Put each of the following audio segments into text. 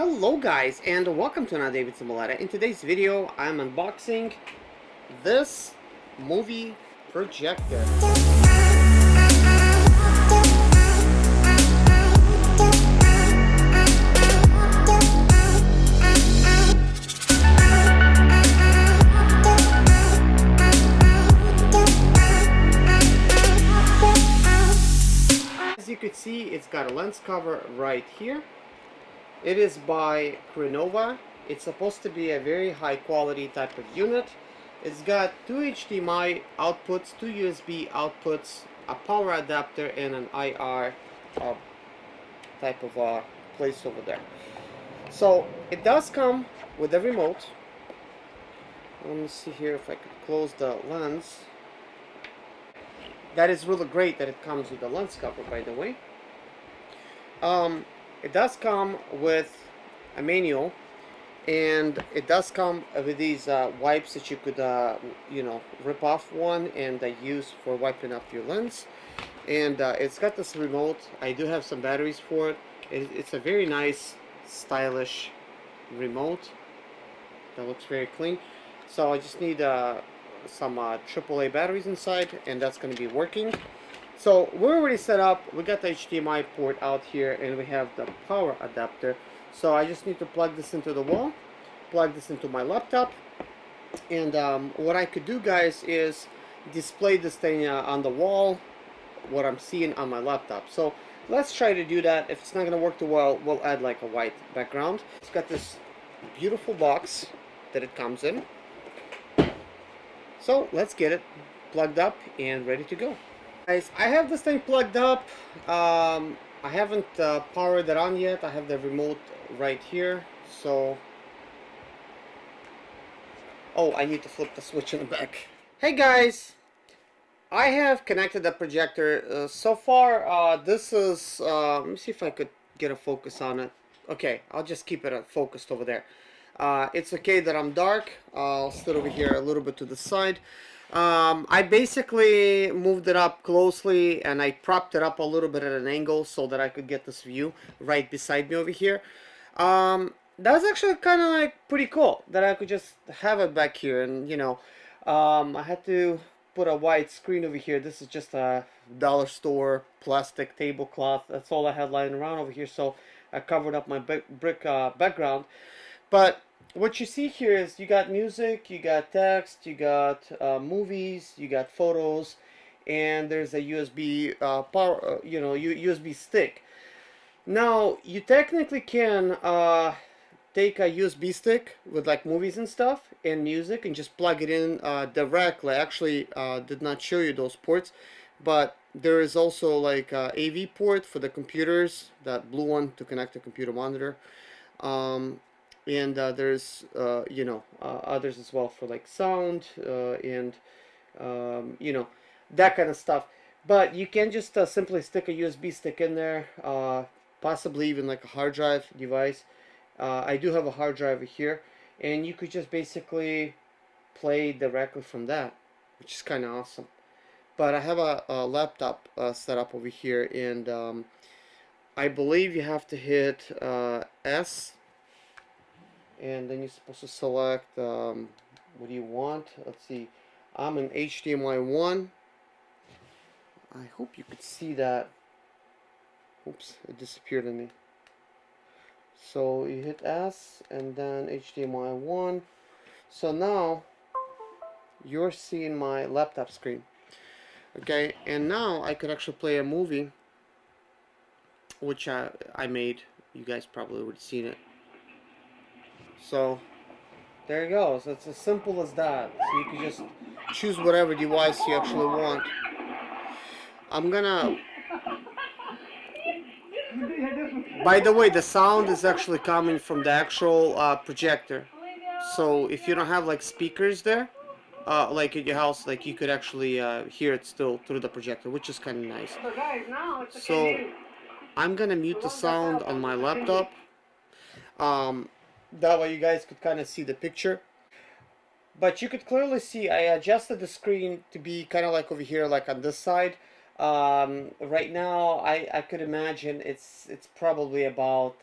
Hello guys, and welcome to another day with Zimaleta. In today's video, I'm unboxing this movie projector. As you can see, it's got a lens cover right here. It is by Crenova. It's supposed to be a very high quality type of unit. It's got two HDMI outputs, two USB outputs, a power adapter, and an IR type of place over there. So it does come with a remote. Let me see here if I could close the lens. That is really great that it comes with a lens cover, by the way. It does come with a manual, and it does come with these wipes that you could, rip off one and use for wiping up your lens. And it's got this remote. I do have some batteries for it. It's a very nice, stylish remote that looks very clean. So I just need some AAA batteries inside, and that's going to be working. So we're already set up. We got the HDMI port out here, and we have the power adapter. So I just need to plug this into the wall, plug this into my laptop, and what I could do, guys, is display this thing on the wall, what I'm seeing on my laptop. So let's try to do that. If it's not going to work too well, we'll add like a white background. It's got this beautiful box that it comes in. So let's get it plugged up and ready to go. Guys, I have this thing plugged up. I haven't powered it on yet. I have the remote right here. So, oh, I need to flip the switch in the back. Hey guys, I have connected the projector. So far, this is. Let me see if I could get a focus on it. Okay, I'll just keep it focused over there. It's okay that I'm dark. I'll sit over here a little bit to the side. I basically moved it up closely, and I propped it up a little bit at an angle so that I could get this view right beside me over here. That's actually kind of like pretty cool that I could just have it back here. And I had to put a white screen over here. This is just a dollar store plastic tablecloth. That's all I had lying around over here, so I covered up my brick background. But what you see here is you got music, you got text, you got movies, you got photos, and there's a USB power, USB stick. Now you technically can take a USB stick with like movies and stuff and music and just plug it in directly. I actually did not show you those ports, but there is also like a AV port for the computers, that blue one to connect the computer monitor. And there's others as well for like sound and that kind of stuff. But you can just simply stick a USB stick in there, possibly even like a hard drive device. I do have a hard drive here, and you could just basically play directly from that, which is kind of awesome. But I have a laptop set up over here, and I believe you have to hit S, and then you're supposed to select what do you want. Let's see, I'm in HDMI 1. I hope you could see that. Oops, it disappeared on me. So you hit S and then HDMI 1. So now you're seeing my laptop screen. Okay, and now I could actually play a movie, which I made. You guys probably would have seen it. So there you go. So it's as simple as that. So you can just choose whatever device you actually want. I'm gonna. By the way, the sound is actually coming from the actual projector. So if you don't have like speakers there, like at your house, like you could actually hear it still through the projector, which is kind of nice. So I'm gonna mute the sound on my laptop. That way you guys could kind of see the picture. But you could clearly see I adjusted the screen to be kind of like over here, like on this side. Right now I could imagine it's probably about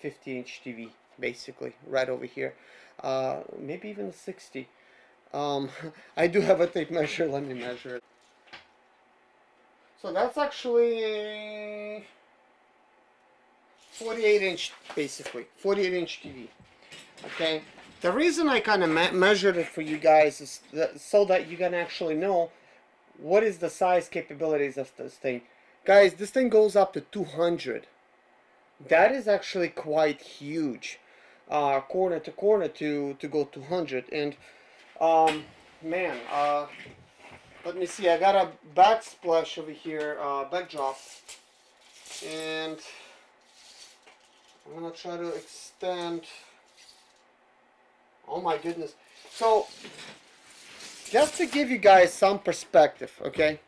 50-inch TV, basically, right over here. Maybe even a 60. I do have a tape measure. Let me measure it. So that's actually a 48-inch, basically 48-inch TV. Okay. The reason I kind of measured it for you guys is so that you can actually know what is the size capabilities of this thing. Guys, this thing goes up to 200. That is actually quite huge, corner to corner to go 200. And man, let me see. I got a backsplash over here, backdrop, and I'm gonna try to extend. Oh my goodness! So just to give you guys some perspective, okay?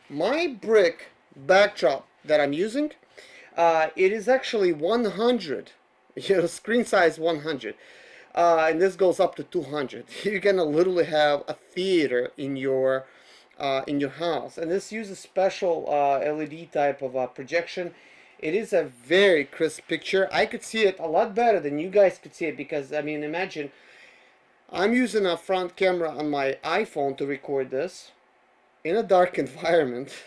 My brick backdrop that I'm using, it is actually 100, screen size 100, and this goes up to 200. You're gonna literally have a theater in your house, and this uses special LED type of projection. It is a very crisp picture. I could see it a lot better than you guys could see it, because I mean, imagine I'm using a front camera on my iPhone to record this in a dark environment.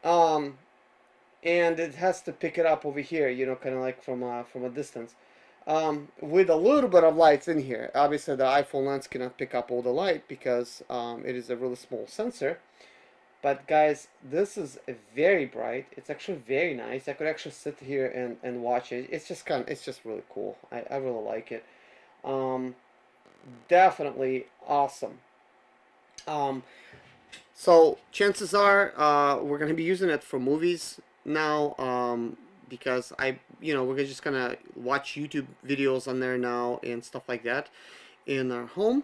And it has to pick it up over here, kind of like from a distance, with a little bit of lights in here. Obviously, the iPhone lens cannot pick up all the light because it is a really small sensor. But guys, this is very bright. It's actually very nice. I could actually sit here and watch it. It's just really cool. I really like it. Definitely awesome. So chances are we're gonna be using it for movies now, because we're just gonna watch YouTube videos on there now and stuff like that in our home,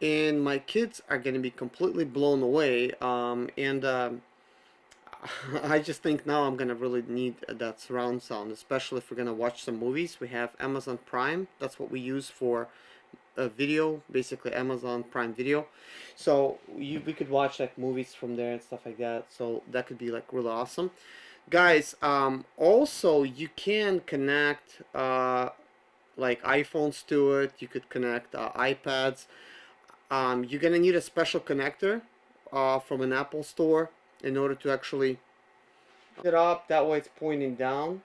and my kids are gonna be completely blown away. I just think now I'm gonna really need that surround sound, especially if we're gonna watch some movies. We have Amazon Prime. That's what we use for video, basically Amazon Prime Video. So we could watch like movies from there and stuff like that. So that could be like really awesome, guys. Also, you can connect like iPhones to it. You could connect iPads. You're gonna need a special connector from an Apple store in order to actually it up. That way it's pointing down,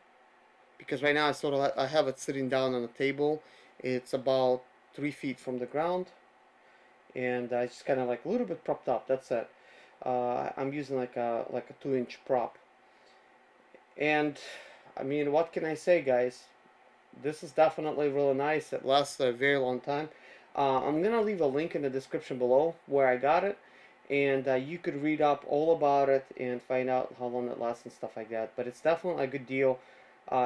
because right now I have it sitting down on a table. It's about 3 feet from the ground, and it's just kind of like a little bit propped up. That's it. I'm using like a 2-inch prop, and I mean, what can I say, guys? This is definitely really nice. It lasts a very long time. I'm gonna leave a link in the description below where I got it, and you could read up all about it and find out how long it lasts and stuff like that. But it's definitely a good deal.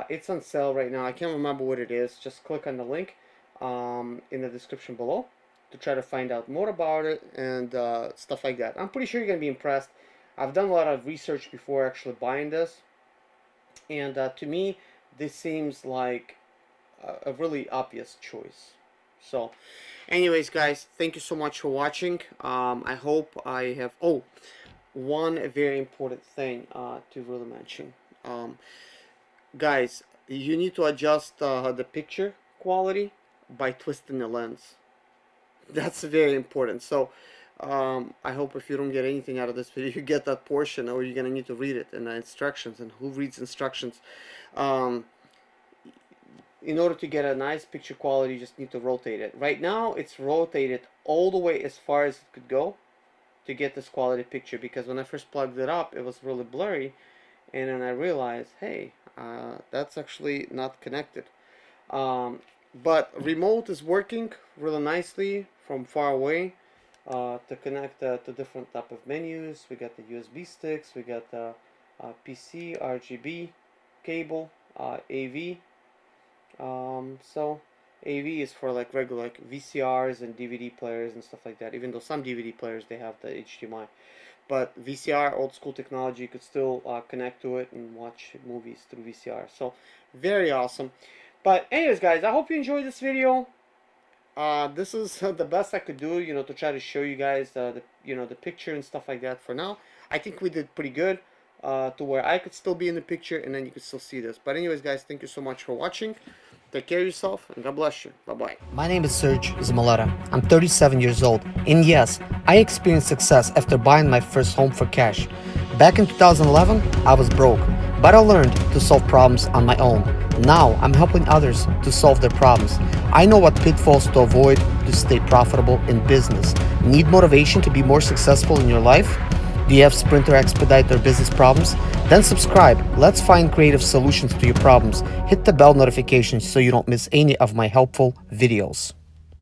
It's on sale right now. I can't remember what it is. Just click on the link in the description below to try to find out more about it and stuff like that. I'm pretty sure you're gonna be impressed. I've done a lot of research before actually buying this, and to me this seems like a really obvious choice. So anyways, guys, thank you so much for watching. I hope I have one very important thing to really mention. Guys, you need to adjust the picture quality by twisting the lens. That's very important. So I hope if you don't get anything out of this video, you get that portion, or you're gonna need to read it in the instructions. And who reads instructions? In order to get a nice picture quality, you just need to rotate it. Right now it's rotated all the way as far as it could go to get this quality picture, because when I first plugged it up it was really blurry, and then I realized, hey, that's actually not connected. But remote is working really nicely from far away to connect to different type of menus. We got the USB sticks, we got the PC, RGB cable, AV. So AV is for like regular like VCRs and DVD players and stuff like that, even though some DVD players they have the HDMI. But VCR, old school technology, you could still connect to it and watch movies through VCR. So very awesome. But anyways, guys, I hope you enjoyed this video. This is the best I could do, to try to show you guys the picture and stuff like that for now. I think we did pretty good. to where I could still be in the picture and then you could still see this. But anyways, guys, thank you so much for watching. Take care of yourself and God bless you. Bye-bye. My name is Serge Zimaleta. I'm 37 years old, and yes, I experienced success after buying my first home for cash. Back in 2011, I was broke, but I learned to solve problems on my own. Now I'm helping others to solve their problems. I know what pitfalls to avoid to stay profitable in business. Need motivation to be more successful in your life? Do you have Sprinter, Expedite, or business problems? Then subscribe. Let's find creative solutions to your problems. Hit the bell notification so you don't miss any of my helpful videos.